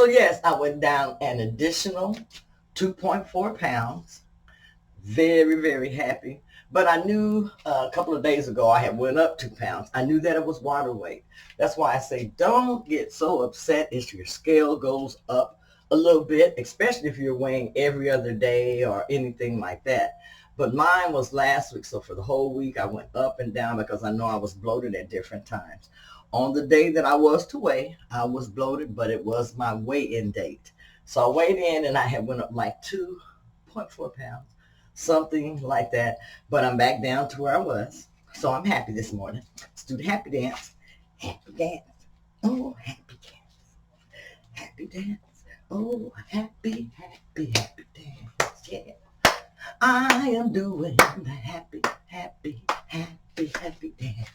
So yes, I went down an additional 2.4 pounds. Very, very happy. But I knew a couple of days ago I had went up 2 pounds. I knew that it was water weight. That's why I say don't get so upset if your scale goes up a little bit, especially if you're weighing every other day or anything like that. But mine was last week, so for the whole week I went up and down because I know I was bloated at different times. On the day that I was to weigh, I was bloated, but it was my weigh-in date. So I weighed in and I had went up like 2.4 pounds, something like that. But I'm back down to where I was. So I'm happy this morning. Let's do the happy dance. Happy dance. Oh, happy dance. Happy dance. Oh, happy, happy, happy dance. Yeah. I am doing the happy, happy, happy, happy dance.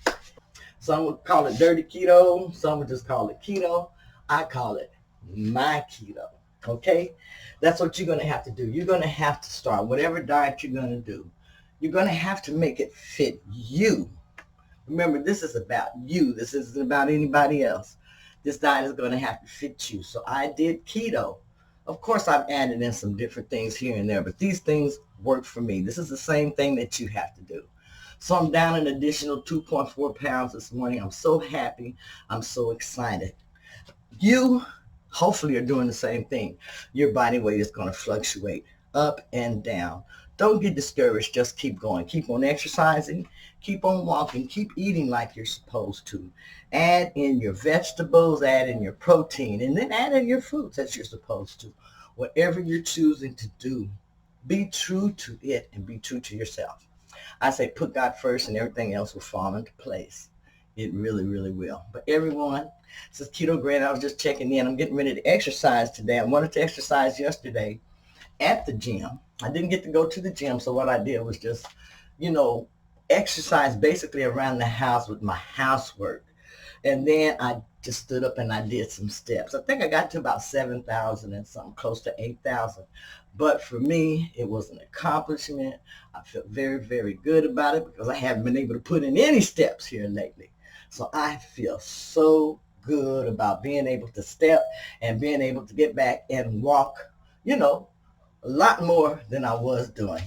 Some would call it dirty keto. Some would just call it keto. I call it my keto. Okay? That's what you're going to have to do. You're going to have to start whatever diet you're going to do. You're going to have to make it fit you. Remember, this is about you. This isn't about anybody else. This diet is going to have to fit you. So I did keto. Of course, I've added in some different things here and there, but these things work for me. This is the same thing that you have to do. So I'm down an additional 2.4 pounds this morning. I'm so happy. I'm so excited. You hopefully are doing the same thing. Your body weight is going to fluctuate up and down. Don't get discouraged. Just keep going. Keep on exercising. Keep on walking. Keep eating like you're supposed to. Add in your vegetables. Add in your protein. And then add in your fruits as you're supposed to. Whatever you're choosing to do, be true to it and be true to yourself. I say put God first and everything else will fall into place. It really, really will. But everyone, this is Keto Grant. I was just checking in. I'm getting ready to exercise today. I wanted to exercise yesterday at the gym. I didn't get to go to the gym, so what I did was just, exercise basically around the house with my housework. And then I just stood up and I did some steps. I think I got to about 7,000 and something, close to 8,000. But for me, it was an accomplishment. I feel very, very good about it because I haven't been able to put in any steps here lately. So I feel so good about being able to step and being able to get back and walk, a lot more than I was doing.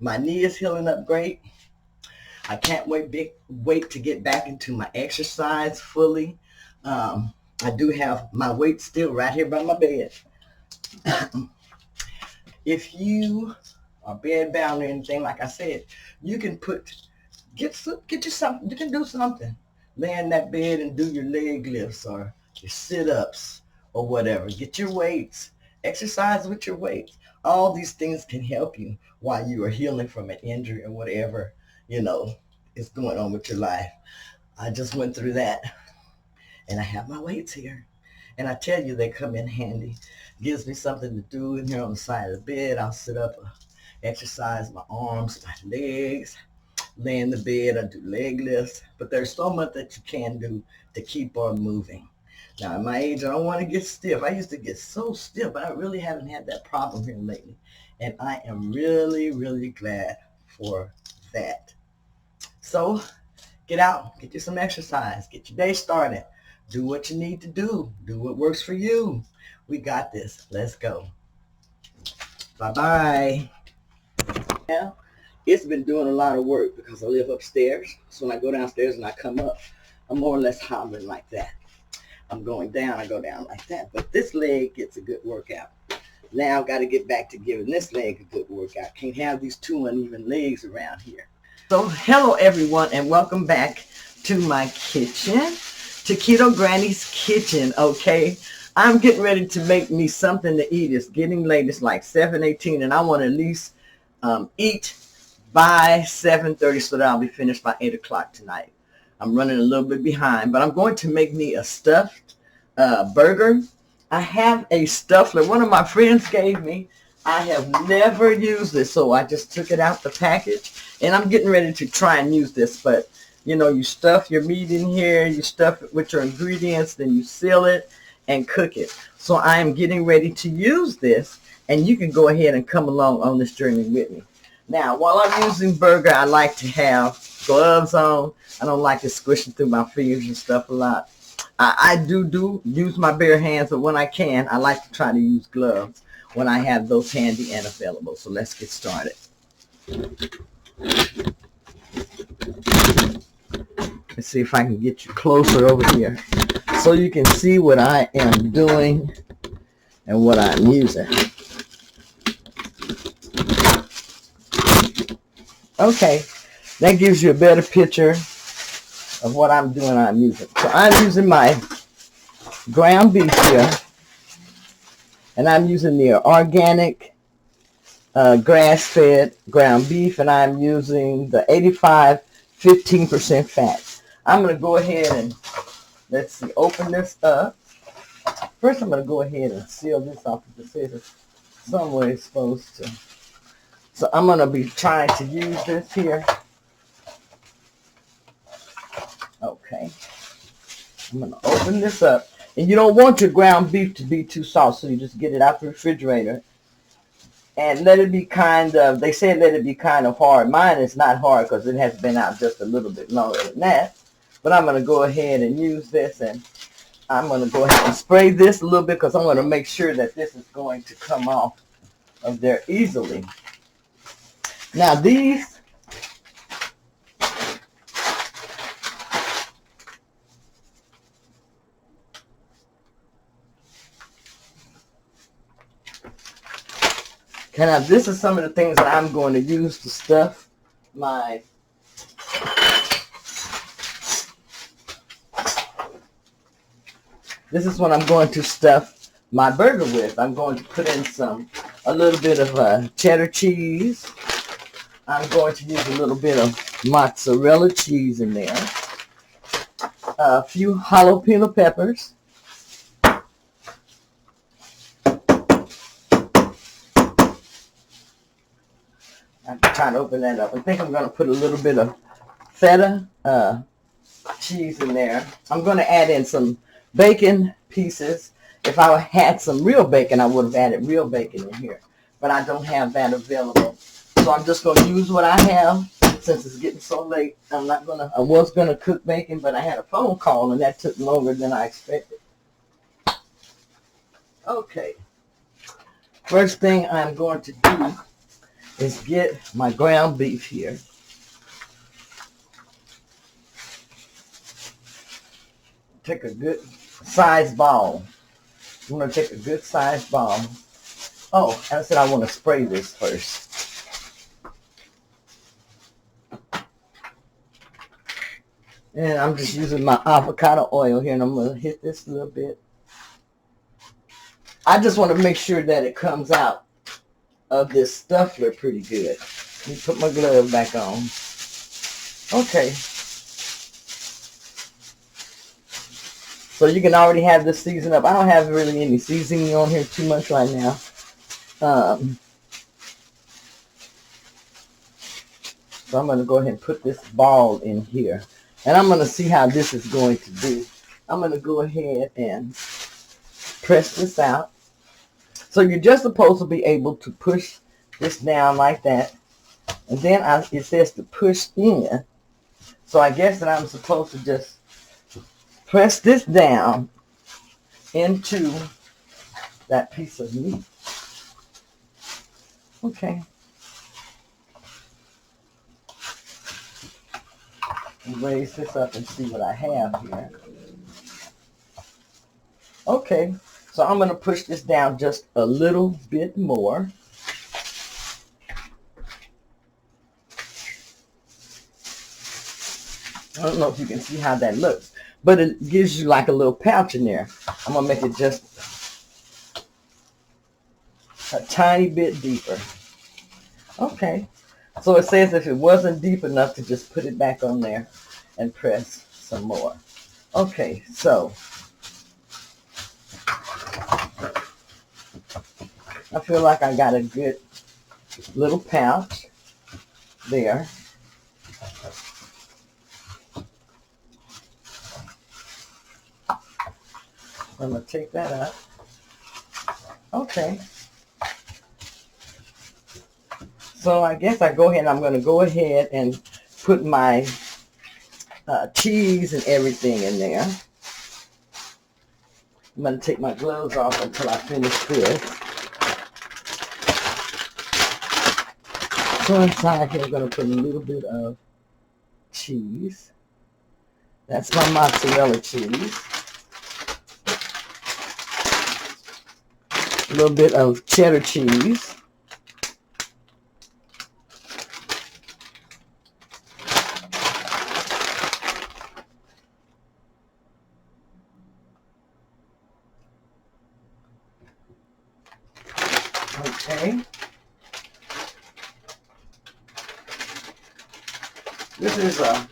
My knee is healing up great. I can't wait to get back into my exercise fully. I do have my weights still right here by my bed. If you are bed bound or anything, like I said, you can get you something. You can do something. Lay in that bed and do your leg lifts or your sit-ups or whatever. Get your weights. Exercise with your weights. All these things can help you while you are healing from an injury or whatever, is going on with your life. I just went through that and I have my weights here. And I tell you, they come in handy. Gives me something to do in here on the side of the bed. I'll sit up, exercise my arms, my legs, lay in the bed. I do leg lifts. But there's so much that you can do to keep on moving. Now, at my age, I don't want to get stiff. I used to get so stiff, but I really haven't had that problem here lately. And I am really, really glad for that. So get out, get you some exercise, get your day started. Do what you need to do. Do what works for you. We got this. Let's go. Bye-bye. Now, it's been doing a lot of work because I live upstairs. So when I go downstairs and I come up, I'm more or less hobbling like that. I'm going down, I go down like that. But this leg gets a good workout. Now I've got to get back to giving this leg a good workout. Can't have these two uneven legs around here. So hello everyone and welcome back to my kitchen, to Keto Granny's Kitchen, okay? I'm getting ready to make me something to eat. It's getting late. It's like 7:18 and I want to at least eat by 7:30 so that I'll be finished by 8 o'clock tonight. I'm running a little bit behind, but I'm going to make me a stuffed burger. I have a stuffler. One of my friends gave me. I have never used this, so I just took it out the package, and I'm getting ready to try and use this. But, you stuff your meat in here, you stuff it with your ingredients, then you seal it and cook it. So I am getting ready to use this, and you can go ahead and come along on this journey with me. Now, while I'm using burger, I like to have gloves on. I don't like it squishing through my fingers and stuff a lot. I do use my bare hands, but when I can, I like to try to use gloves when I have those handy and available. So let's get started. Let's see if I can get you closer over here so you can see what I am doing and what I'm using. Okay, that gives you a better picture of what I'm doing. I'm using. So I'm using my ground beef here, and I'm using the organic grass-fed ground beef, and I'm using the 85 15% fat. I'm going to go ahead and, let's see, open this up. First, I'm going to go ahead and seal this off with the scissors. Somewhere it's supposed to. So I'm going to be trying to use this here. Okay. I'm going to open this up. And you don't want your ground beef to be too soft, so you just get it out the refrigerator. And let it be kind of, they say let it be kind of hard. Mine is not hard because it has been out just a little bit longer than that. But I'm going to go ahead and use this, and I'm going to go ahead and spray this a little bit because I'm going to make sure that this is going to come off of there easily. Now these, this is some of the things that I'm going to use to stuff my this is what I'm going to stuff my burger with. I'm going to put in a little bit of cheddar cheese. I'm going to use a little bit of mozzarella cheese in there. A few jalapeno peppers. I'm trying to open that up. I think I'm going to put a little bit of feta cheese in there. I'm going to add in some bacon pieces. If I had some real bacon, I would have added real bacon in here. But I don't have that available. So I'm just going to use what I have since it's getting so late. I was going to cook bacon, but I had a phone call and that took longer than I expected. Okay. First thing I'm going to do is get my ground beef here. Take a good size ball. I'm going to take a good size ball. Oh, and I said I want to spray this first. And I'm just using my avocado oil here, and I'm going to hit this a little bit. I just want to make sure that it comes out of this stuffler pretty good. Let me put my glove back on. Okay. So you can already have this seasoned up. I don't have really any seasoning on here too much right now. So I'm going to go ahead and put this ball in here. And I'm going to see how this is going to do. I'm going to go ahead and press this out. So you're just supposed to be able to push this down like that. And then it says to push in. So I guess that I'm supposed to just press this down into that piece of meat. Okay. And raise this up and see what I have here. Okay, so I'm going to push this down just a little bit more. I don't know if you can see how that looks, but it gives you like a little pouch in there. I'm going to make it just a tiny bit deeper. Okay. So it says if it wasn't deep enough to just put it back on there and press some more. Okay, so I feel like I got a good little pouch there. I'm going to take that up. Okay. So I guess I'm going to go ahead and put my cheese and everything in there. I'm going to take my gloves off until I finish this. So inside here, I'm going to put a little bit of cheese. That's my mozzarella cheese. A little bit of cheddar cheese. Okay. This is a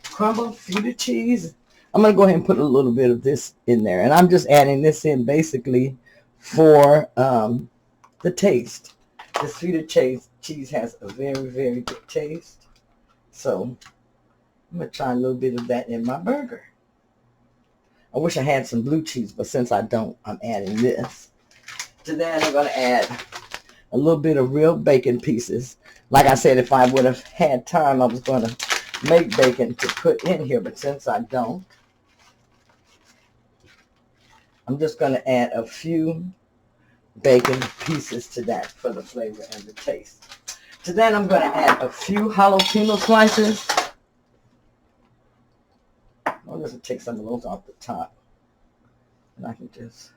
crumbled Feta cheese. I'm going to go ahead and put a little bit of this in there. And I'm just adding this in basically for the taste. This Feta cheese has a very, very good taste. So I'm going to try a little bit of that in my burger. I wish I had some blue cheese, but since I don't, I'm adding this. To that, I'm going to add a little bit of real bacon pieces. Like I said, if I would have had time, I was going to make bacon to put in here, but since I don't, I'm just going to add a few bacon pieces to that for the flavor and the taste. To that, I'm going to add a few jalapeno slices. I'm just going to take some of those off the top, and I can just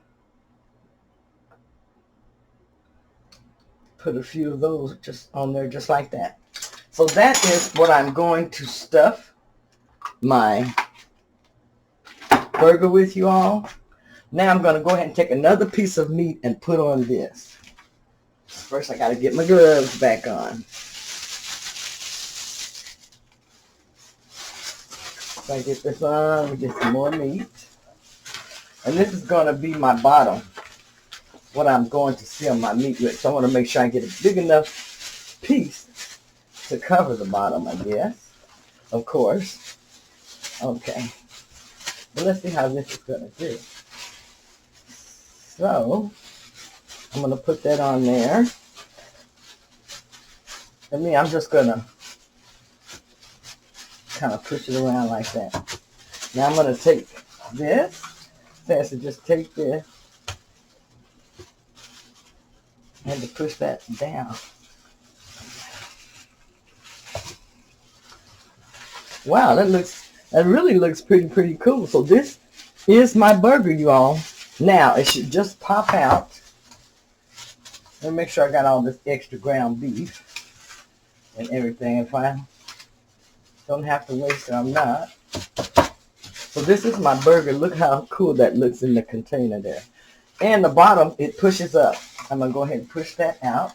put a few of those just on there just like that. So that is what I'm going to stuff my burger with, you all. Now I'm going to go ahead and take another piece of meat and put on this. First I got to get my gloves back on. So I get this on, we get some more meat. And this is going to be my bottom, what I'm going to seal my meat with. So I want to make sure I get a big enough piece to cover the bottom, I guess. Of course. Okay. But let's see how this is going to do. So, I'm going to put that on there. And me, I'm just going to kind of push it around like that. Now I'm going to take this. Says to just take this and to push that down. Wow, that really looks pretty cool. So this is my burger, you all. Now it should just pop out. Let me make sure I got all this extra ground beef and everything. If I don't have to waste it, I'm not. So this is my burger. Look how cool that looks in the container there. And the bottom, it pushes up. I'm going to go ahead and push that out.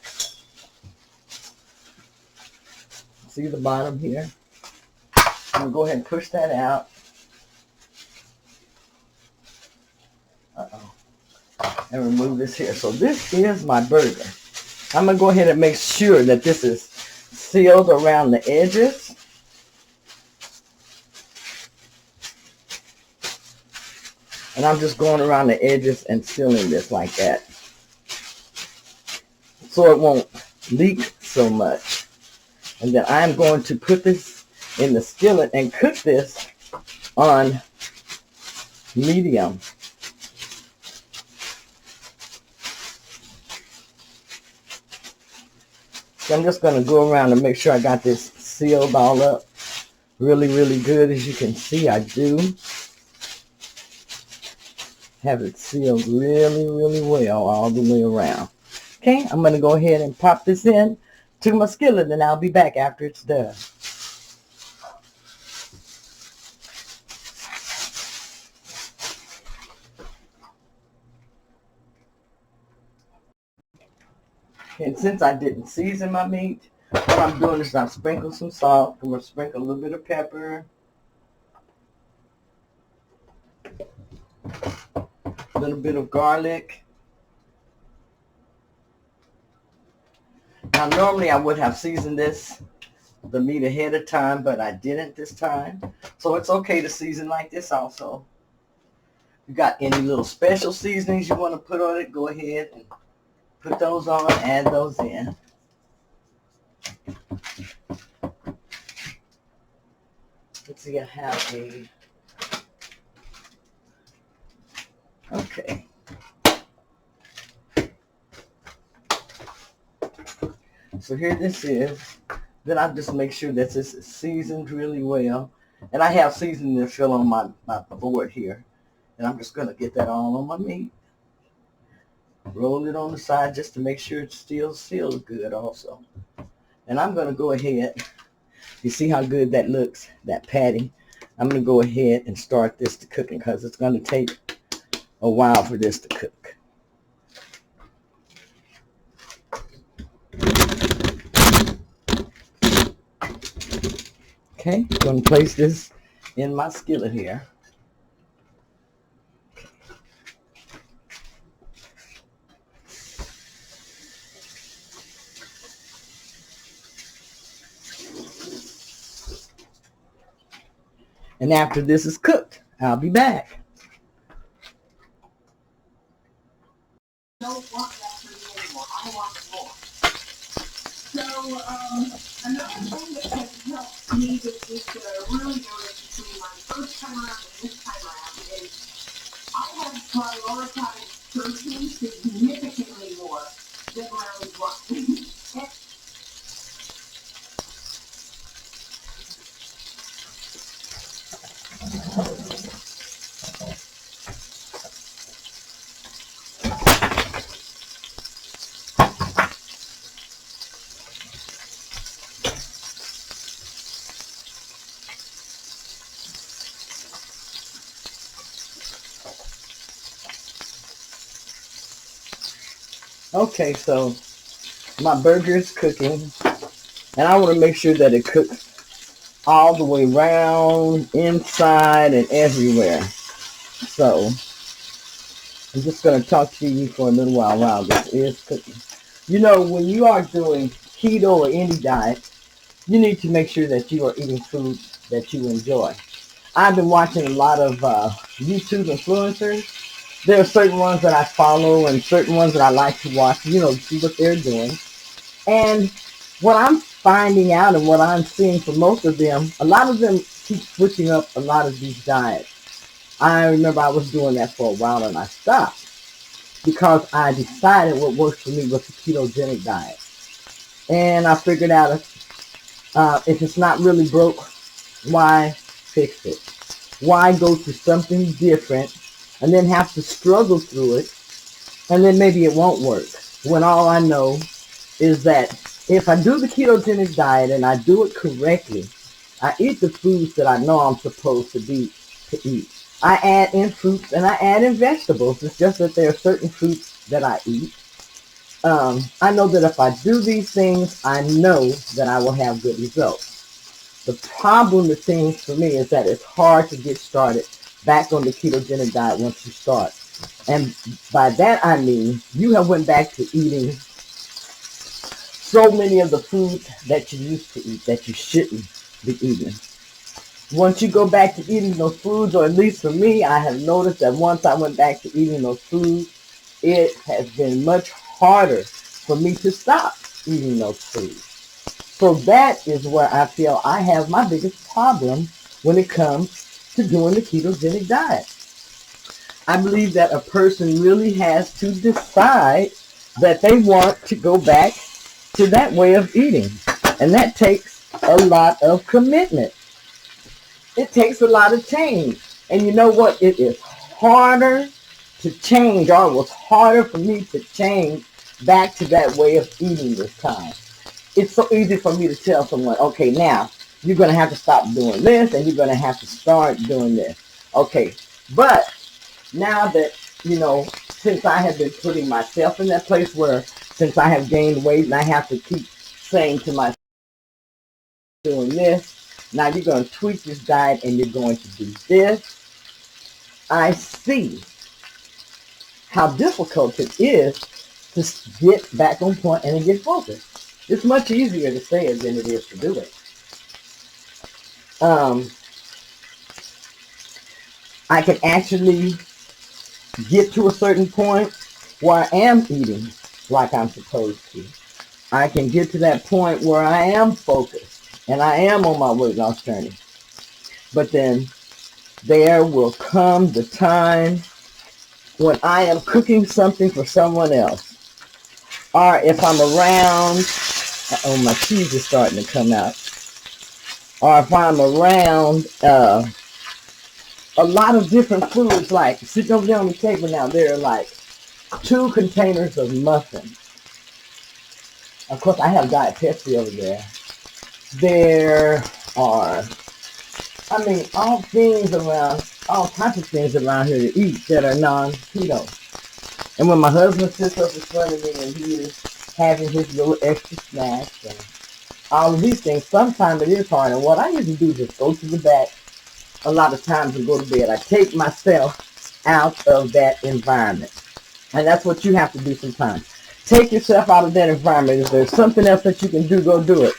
See the bottom here? I'm going to go ahead and push that out. And remove this here. So this is my burger. I'm going to go ahead and make sure that this is sealed around the edges. And I'm just going around the edges and sealing this like that, so it won't leak so much. And then I'm going to put this in the skillet and cook this on medium. So I'm just going to go around and make sure I got this sealed all up really good. As you can see, I do have it sealed really well all the way around. Okay, I'm going to go ahead and pop this in to my skillet, and I'll be back after it's done. And since I didn't season my meat, what I'm doing is I'm sprinkling some salt. I'm going to sprinkle a little bit of pepper, a little bit of garlic. Now normally I would have seasoned the meat ahead of time, but I didn't this time. So it's okay to season like this also. If you got any little special seasonings you want to put on it, go ahead and put those on, add those in. Let's see, I have a Okay. So here this is. Then I just make sure that this is seasoned really well. And I have seasoning to fill on my board here. And I'm just going to get that all on my meat. Roll it on the side just to make sure it still seals good also. And I'm going to go ahead. You see how good that looks, that patty? I'm going to go ahead and start this to cooking because it's going to take a while for this to cook. Okay, I'm going to place this in my skillet here. And after this is cooked, I'll be back. Don't want that for me anymore. I want more. So, another thing that has helped me with this really notice between my first time around and this time around is I have prioritized protein significantly more than when I was watching. Okay, so my burger is cooking, and I want to make sure that it cooks all the way around, inside, and everywhere. So I'm just going to talk to you for a little while this is cooking. You know, when you are doing keto or any diet, you need to make sure that you are eating food that you enjoy. I've been watching a lot of YouTube influencers. There are certain ones that I follow and certain ones that I like to watch, see what they're doing. And what I'm finding out and what I'm seeing for most of them, a lot of them keep switching up a lot of these diets. I remember I was doing that for a while and I stopped because I decided what works for me was the ketogenic diet. And I figured out if it's not really broke, why fix it? Why go to something different and then have to struggle through it, and then maybe it won't work, when all I know is that if I do the ketogenic diet and I do it correctly, I eat the foods that I know I'm supposed to eat. I add in fruits and I add in vegetables. It's just that there are certain fruits that I eat. I know that if I do these things, I know that I will have good results. The problem with things for me is that it's hard to get started back on the ketogenic diet once you start. And by that I mean you have went back to eating so many of the foods that you used to eat that you shouldn't be eating. Once you go back to eating those foods, or at least for me, I have noticed that once I went back to eating those foods, it has been much harder for me to stop eating those foods. So that is where I feel I have my biggest problem when it comes to doing the ketogenic diet. I believe that a person really has to decide that they want to go back to that way of eating. And that takes a lot of commitment. It takes a lot of change. And you know what? It is harder to change, or it was harder for me to change back to that way of eating this time. It's so easy for me to tell someone, okay, now you're going to have to stop doing this and you're going to have to start doing this. Okay, but now that, since I have been putting myself in that place where since I have gained weight and I have to keep saying to myself, doing this, now you're going to tweak this diet and you're going to do this. I see how difficult it is to get back on point and to get focused. It's much easier to say it than it is to do it. I can actually get to a certain point where I am eating like I'm supposed to. I can get to that point where I am focused and I am on my weight loss journey. But then there will come the time when I am cooking something for someone else, or if I'm around, oh, my cheese is starting to come out, or if I'm around a lot of different foods, like sitting over there on the table now, there are like 2 containers of muffins. Of course, I have Diet Pepsi over there. There are, I mean, all things around, all types of things around here to eat that are non-keto. And when my husband sits up in front of me and he is having his little extra snacks and all of these things, sometimes it is hard. And what I usually do is just go to the back a lot of times and go to bed. I take myself out of that environment. And that's what you have to do sometimes. Take yourself out of that environment. If there's something else that you can do, go do it.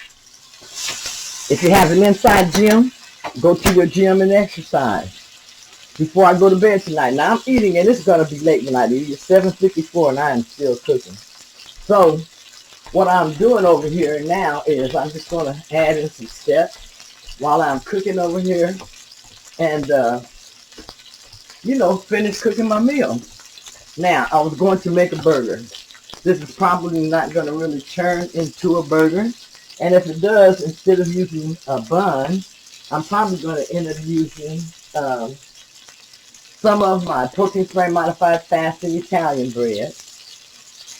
If you have an inside gym, go to your gym and exercise. Before I go to bed tonight. Now I'm eating, and it's going to be late when I eat. It's 7:54 and I am still cooking. So what I'm doing over here now is I'm just going to add in some steps while I'm cooking over here and, finish cooking my meal. Now, I was going to make a burger. This is probably not going to really turn into a burger. And if it does, instead of using a bun, I'm probably going to end up using some of my protein spray modified fasting Italian bread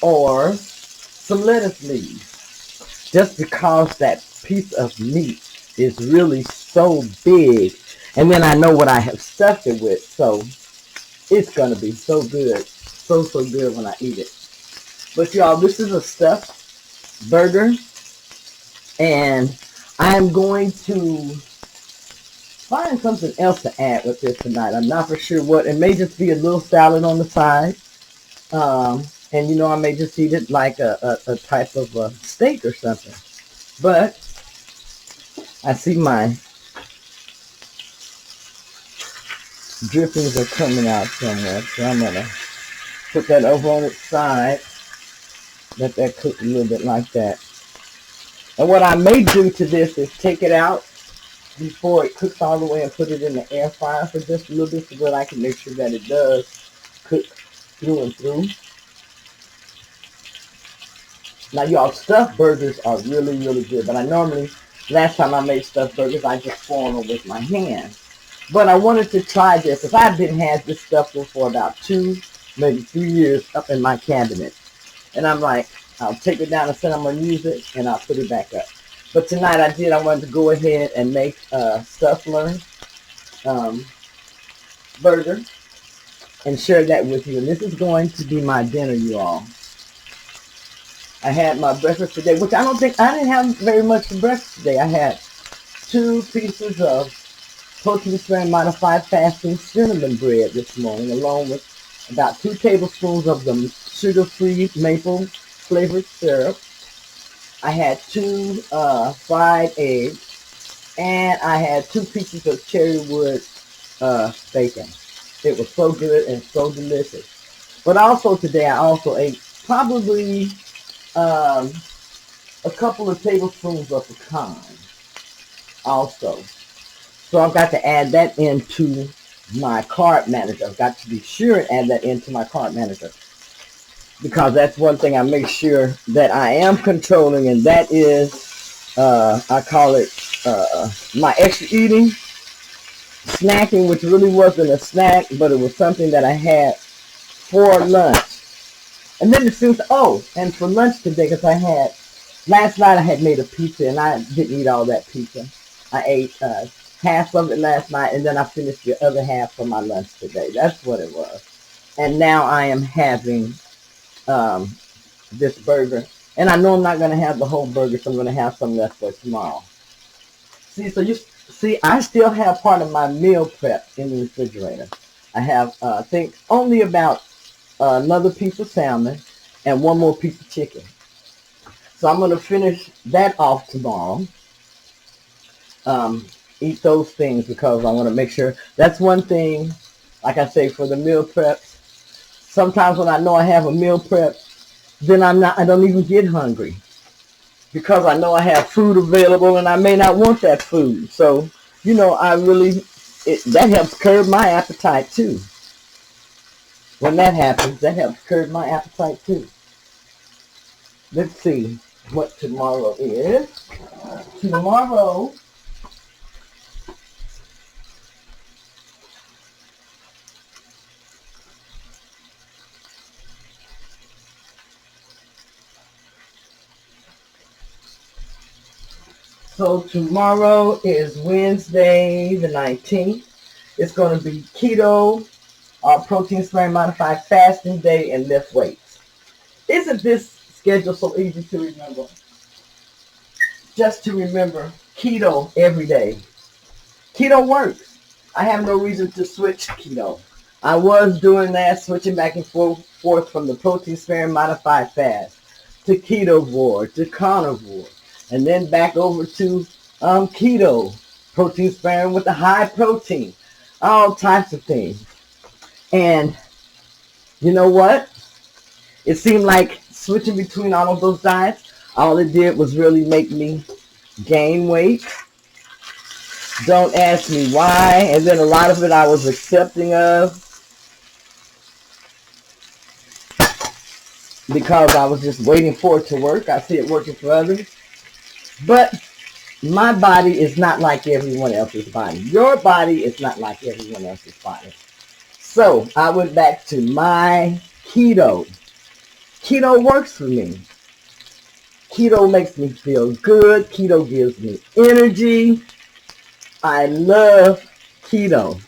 or some lettuce leaves. Just because that piece of meat is really so big. And then I know what I have stuffed it with. So it's going to be so good. So good when I eat it. But y'all, this is a stuffed burger. And I'm going to find something else to add with this tonight. I'm not for sure what. It may just be a little salad on the side. And I may just eat it like a type of a steak or something. But I see my drippings are coming out somewhere. So I'm going to put that over on its side. Let that cook a little bit like that. And what I may do to this is take it out before it cooks all the way and put it in the air fryer for just a little bit so that I can make sure that it does cook through and through. Now, y'all, stuffed burgers are really, really good. But last time I made stuffed burgers, I just formed them with my hands. But I wanted to try this. If I've been had this stuff for about 2, maybe 3 years up in my cabinet. And I'm like, I'll take it down and say I'm going to use it, and I'll put it back up. But tonight I wanted to go ahead and make a Stuffler burger and share that with you. And this is going to be my dinner, you all. I had my breakfast today, which I didn't have very much for breakfast today. I had 2 pieces of protein spray modified fasting cinnamon bread this morning, along with about 2 tablespoons of the sugar-free maple flavored syrup. I had 2 fried eggs, and I had 2 pieces of cherry wood bacon. It was so good and so delicious. But also today, I also ate probably a couple of tablespoons of pecan also. So I've got to add that into my carb manager. I've got to be sure and add that into my carb manager, because that's one thing I make sure that I am controlling, and that is, I call it my extra eating, snacking, which really wasn't a snack, but it was something that I had for lunch. And then and for lunch today, because last night I had made a pizza, and I didn't eat all that pizza. I ate half of it last night, and then I finished the other half for my lunch today. That's what it was. And now I am having this burger. And I know I'm not going to have the whole burger, so I'm going to have some left for tomorrow. I still have part of my meal prep in the refrigerator. I have, I think, only about another piece of salmon and 1 more piece of chicken. So I'm going to finish that off tomorrow. Eat those things because I want to make sure. That's one thing, like I say, for the meal preps. Sometimes when I know I have a meal prep, then I don't even get hungry because I know I have food available and I may not want that food. So, that helps curb my appetite too. When that happens, that helps curb my appetite too. Let's see what tomorrow is. Tomorrow, so tomorrow is Wednesday the 19th. It's going to be keto, protein sparing modified fasting day, and lift weights. Isn't this schedule so easy to remember? Just to remember keto every day. Keto works. I have no reason to switch keto. I was doing that, switching back and forth from the protein sparing modified fast to ketovore to carnivore, and then back over to keto, protein sparing with the high protein, all types of things. And you know what? It seemed like switching between all of those diets, all it did was really make me gain weight. Don't ask me why. And then a lot of it I was accepting of because I was just waiting for it to work. I see it working for others. But my body is not like everyone else's body. Your body is not like everyone else's body. So I went back to my keto. Keto works for me. Keto makes me feel good. Keto gives me energy. I love keto.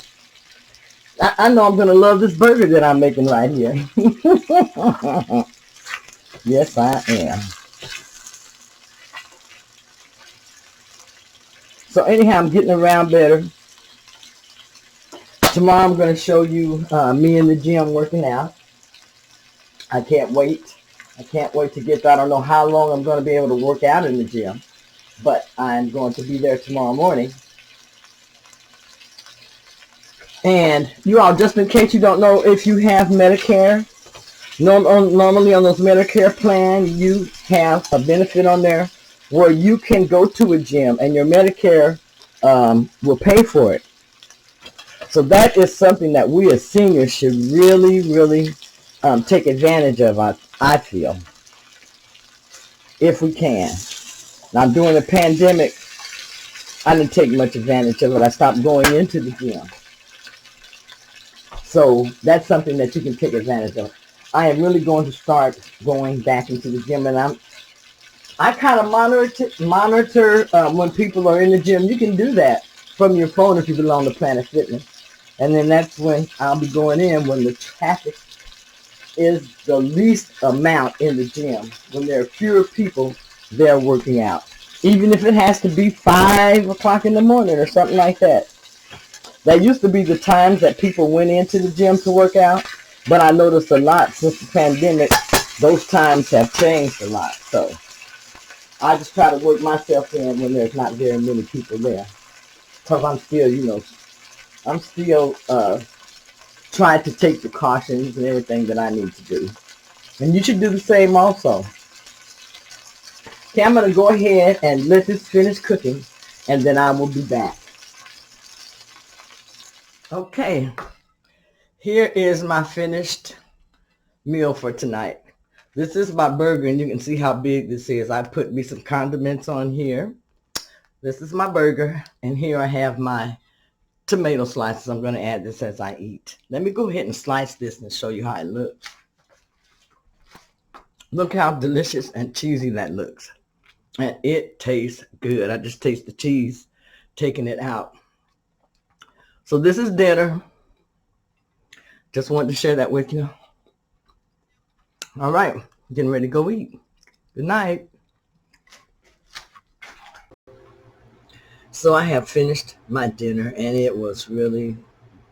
I know I'm going to love this burger that I'm making right here. Yes, I am. So anyhow, I'm getting around better. Tomorrow I'm going to show you me in the gym working out. I can't wait. I can't wait to get there. I don't know how long I'm going to be able to work out in the gym, but I'm going to be there tomorrow morning. And you all, just in case you don't know, if you have Medicare, normally on those Medicare plans, you have a benefit on there where you can go to a gym and your Medicare will pay for it. So that is something that we as seniors should really, really take advantage of, I feel, if we can. Now, during the pandemic, I didn't take much advantage of it. I stopped going into the gym. So that's something that you can take advantage of. I am really going to start going back into the gym, and I kind of monitor when people are in the gym. You can do that from your phone if you belong to Planet Fitness. And then that's when I'll be going in when the traffic is the least amount in the gym, when there are fewer people there working out. Even if it has to be 5 o'clock in the morning or something like that. That used to be the times that people went into the gym to work out, but I noticed a lot since the pandemic, those times have changed a lot. So I just try to work myself in when there's not very many people there. Because I'm still trying to take precautions and everything that I need to do. And you should do the same also. Okay, I'm going to go ahead and let this finish cooking, and then I will be back. Okay, here is my finished meal for tonight. This is my burger, and you can see how big this is. I put me some condiments on here. This is my burger, and here I have my tomato slices. I'm going to add this as I eat. Let me go ahead and slice this and show you how it looks. Look how delicious and cheesy that looks. And it tastes good. I just taste the cheese taking it out. So this is dinner. Just wanted to share that with you. All right, getting ready to go eat. Good night. So I have finished my dinner, and it was really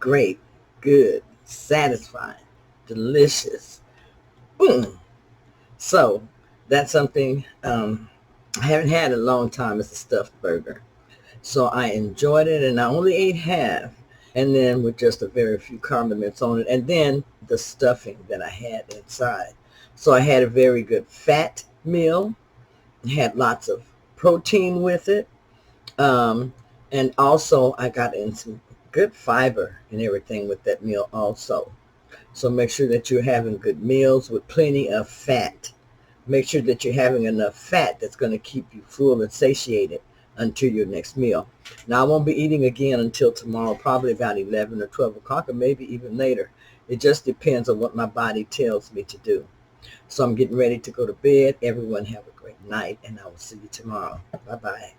great, good, satisfying, delicious. So that's something I haven't had in a long time. It's a stuffed burger. So I enjoyed it, and I only ate half, and then with just a very few condiments on it, and then the stuffing that I had inside. So I had a very good fat meal, had lots of protein with it, and also I got in some good fiber and everything with that meal also. So make sure that you're having good meals with plenty of fat. Make sure that you're having enough fat that's going to keep you full and satiated until your next meal. Now, I won't be eating again until tomorrow, probably about 11 or 12 o'clock, or maybe even later. It just depends on what my body tells me to do. So I'm getting ready to go to bed. Everyone have a great night, and I will see you tomorrow. Bye-bye.